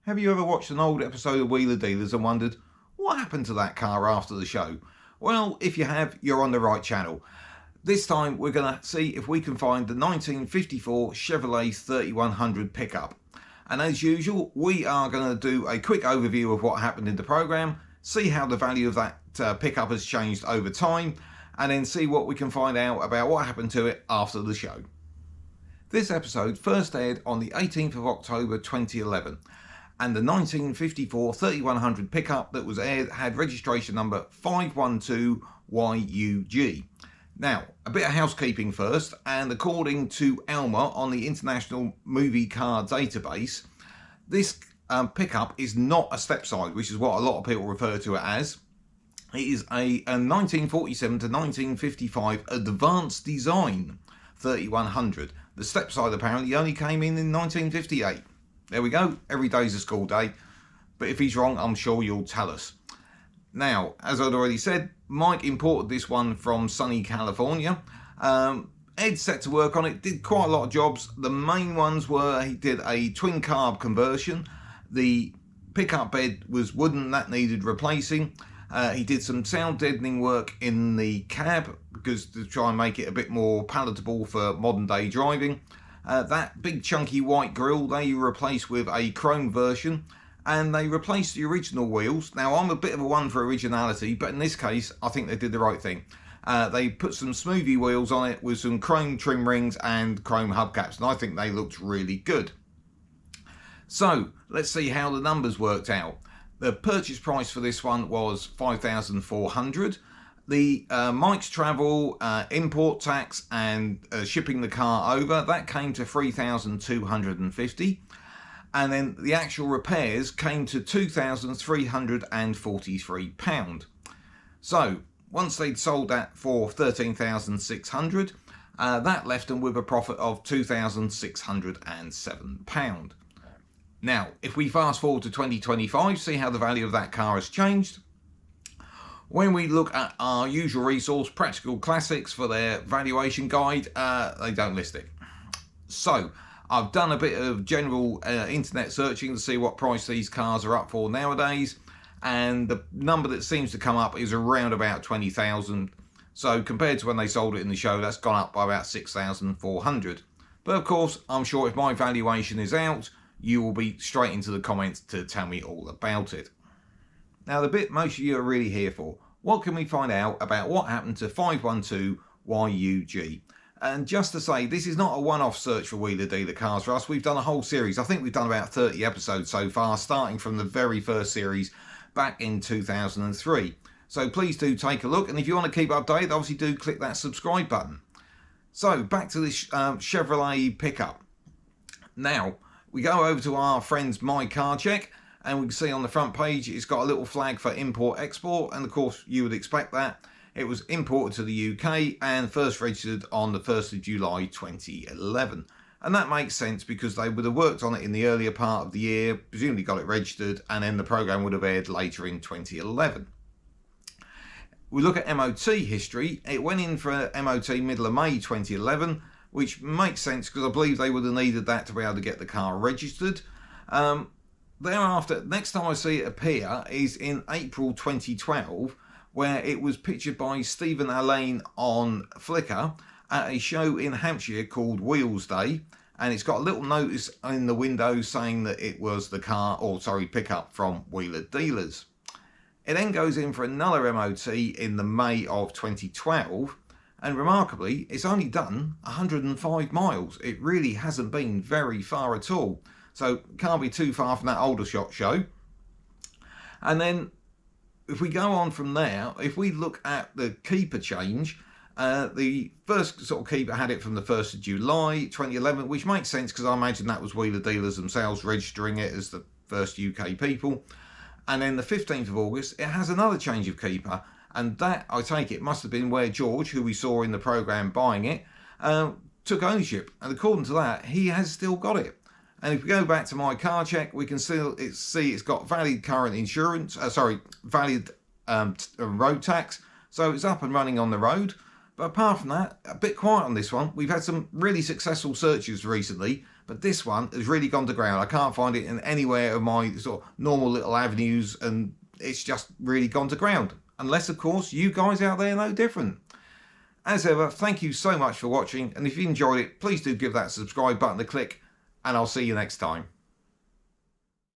Have you ever watched an old episode of Wheeler Dealers and wondered, what happened to that car after the show? Well, if you have, you're on the right channel. This time we're going to see if we can find the 1954 Chevrolet 3100 pickup. And as usual, we are going to do a quick overview of what happened in the program, see how the value of that pickup has changed over time, and then see what we can find out about what happened to it after the show. This episode first aired on the 18th of October 2011, and the 1954 3100 pickup that was aired had registration number 512YUG. Now, a bit of housekeeping first, and according to Elmer on the International Movie Car Database, this pickup is not a Stepside, which is what a lot of people refer to it as. It is a 1947 to 1955 advanced design 3100. The Stepside apparently only came in 1958. There we go, every day's a school day. But if he's wrong, I'm sure you'll tell us. Now, as I'd already said, Mike imported this one from sunny California. Ed set to work on it, did quite a lot of jobs. The main ones were he did a twin carb conversion. The pickup bed was wooden, that needed replacing. He did some sound deadening work in the cab because to try and make it a bit more palatable for modern day driving. That big chunky white grille they replaced with a chrome version, and they replaced the original wheels. Now I'm a bit of a one for originality, but in this case I think they did the right thing. They put some smoothie wheels on it with some chrome trim rings and chrome hubcaps, and I think they looked really good. So let's see how the numbers worked out. The purchase price for this one was $5,400. The Mike's travel, import tax and shipping the car over, that came to $3,250. And then the actual repairs came to £2,343. So once they'd sold that for $13,600, that left them with a profit of £2,607. Now, if we fast forward to 2025, see how the value of that car has changed. When we look at our usual resource, Practical Classics, for their valuation guide, they don't list it. So I've done a bit of general internet searching to see what price these cars are up for nowadays, and the number that seems to come up is around about 20,000. So compared to when they sold it in the show, that's gone up by about 6,400. But of course, I'm sure if my valuation is out, you will be straight into the comments to tell me all about it. Now, the bit most of you are really here for, what can we find out about what happened to 512YUG? And just to say, this is not a one-off search for Wheeler Dealer cars for us. We've done a whole series. I think we've done about 30 episodes so far, starting from the very first series back in 2003. So please do take a look. And if you want to keep updated, obviously do click that subscribe button. So back to this Chevrolet pickup. Now, we go over to our friend's My Car Check, and we can see on the front page it's got a little flag for import export, and of course you would expect that. It was imported to the UK and first registered on the 1st of July 2011. And that makes sense because they would have worked on it in the earlier part of the year, presumably got it registered, and then the program would have aired later in 2011. We look at MOT history. It went in for MOT middle of May 2011, which makes sense because I believe they would have needed that to be able to get the car registered. Thereafter, next time I see it appear is in April 2012, where it was pictured by Stephen Alleyne on Flickr at a show in Hampshire called Wheels Day, and it's got a little notice in the window saying that it was the pickup from Wheeler Dealers. It then goes in for another MOT in the May of 2012, and remarkably, it's only done 105 miles. It really hasn't been very far at all. So can't be too far from that older shot show. And then if we go on from there, if we look at the keeper change, the first sort of keeper had it from the 1st of July 2011, which makes sense because I imagine that was Wheeler Dealers themselves registering it as the first UK people. And then the 15th of August, it has another change of keeper. And that, I take it, must have been where George, who we saw in the programme buying it, took ownership. And according to that, he has still got it. And if we go back to My Car Check, we can see it's got valid current insurance, valid road tax. So it's up and running on the road. But apart from that, a bit quiet on this one. We've had some really successful searches recently, But this one has really gone to ground. I can't find it in anywhere of my sort of normal little avenues, and it's just really gone to ground. Unless, of course, you guys out there know different. As ever, thank you so much for watching, and if you enjoyed it, please do give that subscribe button a click, and I'll see you next time.